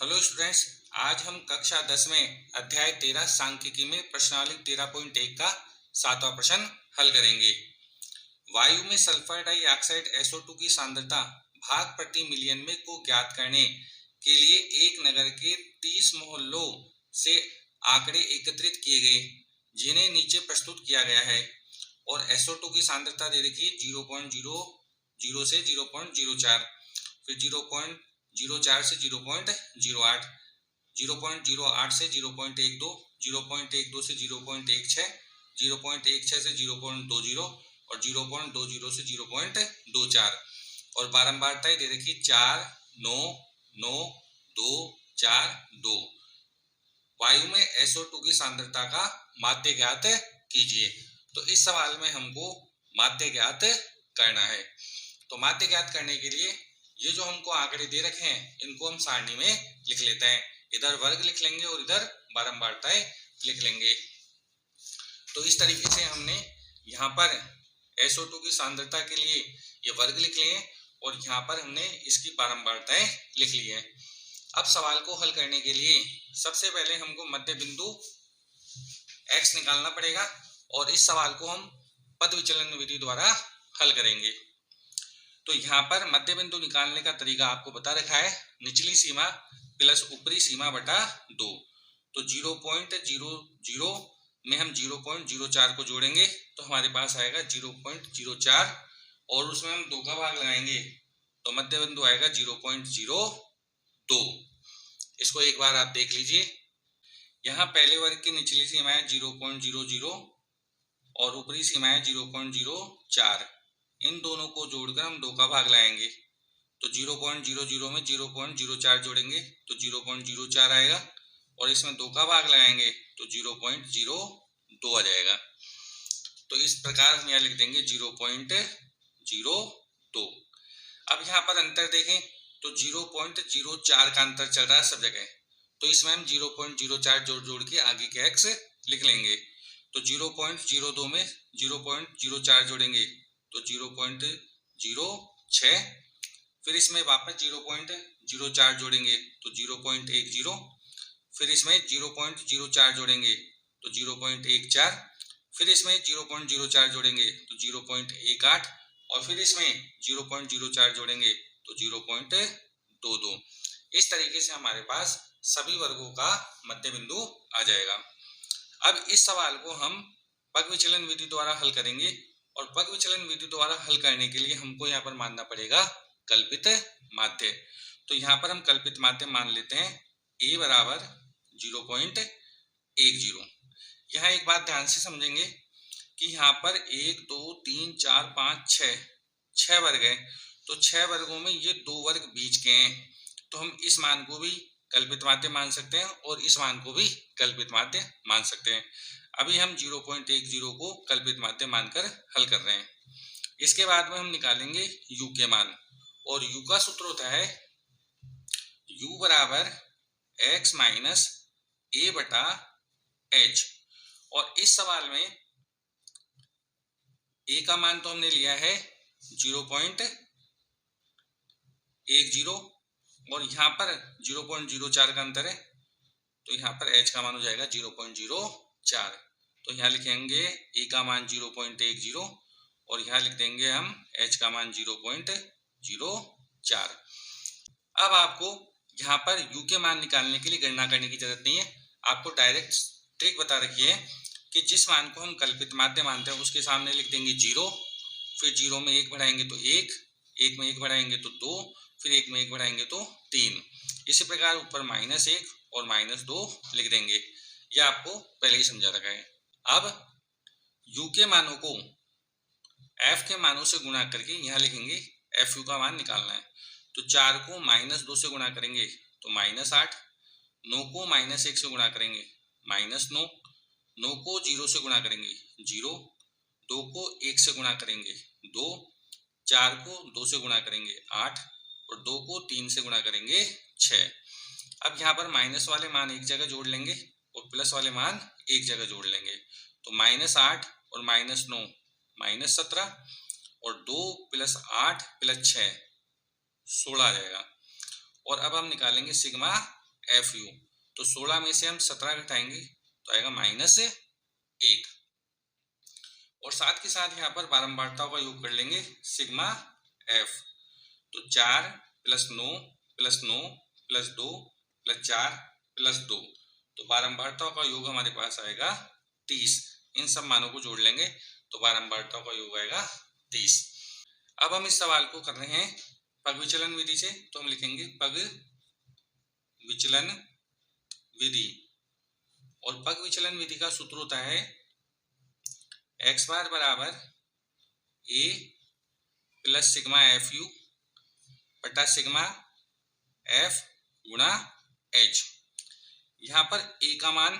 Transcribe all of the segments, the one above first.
Hello students, आज हम कक्षा 10 में अध्याय 13 सांख्यिकी में प्रश्नावली 13.1 का 7वां प्रश्न हल करेंगे। वायु में सल्फर डाइऑक्साइड SO2 की सांद्रता भाग प्रति मिलियन में को ज्ञात करने के लिए एक नगर के 30 मोहल्लों से आंकड़े एकत्रित किए गए, जिन्हें नीचे प्रस्तुत किया गया है। और SO2 की सांद्रता दे रखी है 0.00 से 0.04, फिर 0.04 से 0.08, 0.08 से 0.12, 0.12 से 0.16, 0.16 से 0.20 और 0.20 से 0.24। और बारंबारता दे रखी 4, 9, 9, 2, 4, 2। वायु में SO2 की सांद्रता का माध्य ज्ञात कीजिए। तो इस सवाल में हमको माध्य ज्ञात करना है। तो माध्य ज्ञात करने के लिए ये जो हमको आंकड़े दे रखे हैं, इनको हम सारणी में लिख लेते हैं। इधर वर्ग लिख लेंगे और इधर बारंबारताएं लिख लेंगे। तो इस तरीके से हमने यहाँ पर SO2 की सांद्रता के लिए ये वर्ग लिख लिए और यहाँ पर हमने इसकी बारंबारताएं लिख ली है। अब सवाल को हल करने के लिए सबसे पहले हमको मध्य बिंदु x निकालना पड़ेगा और इस सवाल को हम पद विचलन विधि द्वारा हल करेंगे। तो यहाँ पर मध्य बिंदु निकालने का तरीका आपको बता रखा है, निचली सीमा प्लस ऊपरी सीमा बटा 2। तो 0.00 में हम 0.04 को जोड़ेंगे तो हमारे पास आएगा 0.04 और उसमें हम 2 का भाग लगाएंगे तो मध्य बिंदु आएगा 0.02। इसको एक बार आप देख लीजिए। यहाँ पहले वर्ग की निचली सीमा है 0.00 और ऊपरी सीमा है 0.04। इन दोनों को जोड़कर हम 2 का भाग लाएंगे तो 0.00 में 0.04 जोड़ेंगे तो 0.04 आएगा और इसमें 2 का भाग लगाएंगे तो 0.02 आ जाएगा। तो इस प्रकार हम यहाँ लिख देंगे 0.02। अब यहाँ पर अंतर देखें तो 0.04 का अंतर चल रहा है सब जगह, तो इसमें हम 0.04 जोड़ के आगे के x लिख लेंगे। तो 0.02 में 0.04 जोड़ेंगे तो 0.06, फिर इसमें वापस 0.04 जोड़ेंगे तो 0.10, फिर इसमें 0.04 जोड़ेंगे तो 0.14, फिर इसमें 0.04 जोड़ेंगे तो 0.18 और फिर इसमें 0.04 जोड़ेंगे तो 0.22। इस तरीके से हमारे पास सभी वर्गों का मध्य बिंदु आ जाएगा। अब इस सवाल को हम पग विचलन विधि द्वारा हल करेंगे और पग विचलन विधि द्वारा हल करने के लिए हमको यहाँ पर मानना पड़ेगा कल्पित माध्य। तो यहाँ पर हम कल्पित माध्य मान लेते हैं a बराबर 0.10। यहाँ एक बात ध्यान से समझेंगे कि यहाँ पर 1, 2, 3, 4, 5, 6 वर्ग है, तो 6 वर्गों में ये 2 वर्ग बीच के हैं, तो हम इस मान को भी कल्पित माध्य मान सकते हैं और इस मान को भी कल्पित माध्य मान सकते हैं। अभी हम 0.10 को कल्पित माध्य मानकर हल कर रहे हैं। इसके बाद में हम निकालेंगे u के मान और u का सूत्र होता है u बराबर x माइनस a बटा h। और इस सवाल में a का मान तो हमने लिया है 0.10 और यहाँ पर 0.04 का अंतर है, तो यहाँ पर h का मान हो जाएगा 0.04। तो यहाँ लिखेंगे a का मान 0.10 और यहाँ लिख देंगे हम h का मान 0.04। अब आपको यहाँ पर u के मान निकालने के लिए गणना करने की जरूरत नहीं है, आपको डायरेक्ट ट्रिक बता रखी है कि जिस मान को हम कल्पित माध्य मानते हैं उसके सामने लिख देंगे 0, फिर 0 में 1 बढ़ाएंगे तो 1, 1 में 1 बढ़ाएंगे तो 2, फिर 1 में 1 बढ़ाएंगे तो 3। इसी प्रकार ऊपर -1 और -2 लिख देंगे। यह आपको पहले ही समझा रखा है। अब u के मानों को f के मानों से गुणा करके यहाँ लिखेंगे fu का मान निकालना है। तो 4 को -2 से गुणा करेंगे तो -8, 9 को -1 से गुणा करेंगे -9, 9 को 0 से गुणा करेंगे 0, 2 को 1 से गुणा करेंगे 2, 4 को 2 से गुणा करेंगे 8 और 2 को 3 से गुणा करेंगे 6। अब यहाँ पर माइनस वाले मान एक जगह जोड़ लेंगे और प्लस वाले मान एक जगह जोड़ लेंगे। तो -8 और -9 -17 और 2 + 8 + 6 16 आ जाएगा। और अब हम निकालेंगे सिग्मा एफ यू। तो 16 में से हम 17 घटाएंगे तो आएगा -1। और साथ के साथ यहाँ पर बारंबारताओं का योग कर लेंगे सिग्मा एफ। तो 4 + 9 + 9 + 2 + 4 + 2, तो बारंबारताओं का योग हमारे पास आएगा 30। इन सब मानों को जोड़ लेंगे तो बारंबारताओं का योग आएगा 30। अब हम इस सवाल को कर रहे हैं पग विचलन विधि से, तो हम लिखेंगे पग विचलन विधि। और पग विचलन विधि का सूत्र होता है x बार बराबर a plus sigma F you बटा सिग्मा एफ गुणा h। यहाँ पर a का मान,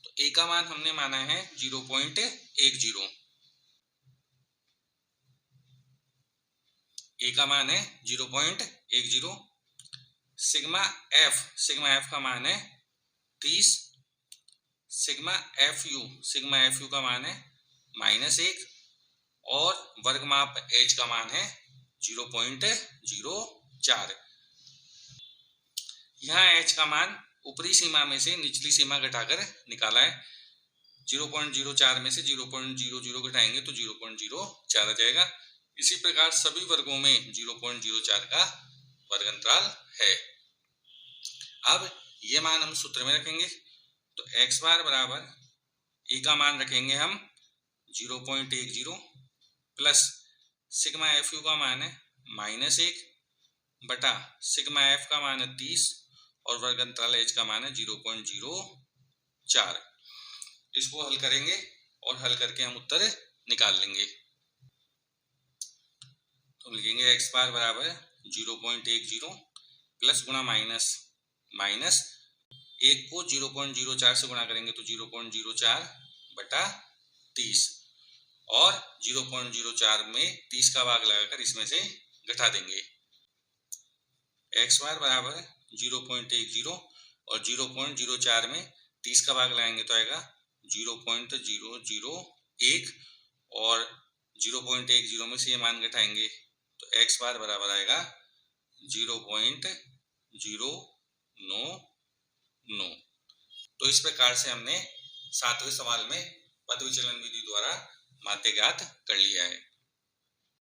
तो a का मान हमने माना है 0.10। a का मान है 0.10। सिग्मा एफ का मान है 30। सिग्मा एफ यू का मान है -1 और वर्ग माप h का मान है 0.04। यहाँ h का मान ऊपरी सीमा में से निचली सीमा घटाकर निकाला है। 0.04 में से 0.00 घटाएंगे तो 0.04 आ जाएगा। इसी प्रकार सभी वर्गों में 0.04 का वर्ग अंतराल है। अब ये मान हम सूत्र में रखेंगे, तो x बार बराबर a का मान रखेंगे हम 0.10 प्लस सिग्मा एफ यू का मान है -1 बटा सिग्मा एफ का मान है 30 और वर्ग अंतराल h का मान है 0.04। इसको हल करेंगे और हल करके हम उत्तर निकाल लेंगे। तो लिखेंगे x बार बराबर 0.10 प्लस गुणा माइनस 1 को 0.04 से गुणा करेंगे तो 0.04 बटा 30 और 0.04 में 30 का भाग लगाकर इसमें से घटा देंगे। x बार बराबर 0.10 और 0.04 में 30 का भाग लगाएंगे तो आएगा 0.001 और 0.10 में से ये मान घटाएंगे तो x बार बराबर आएगा 0.099। तो इस प्रकार से हमने 7वें सवाल में पद विचलन विधि द्वारा माध्य ज्ञात कर लिया है।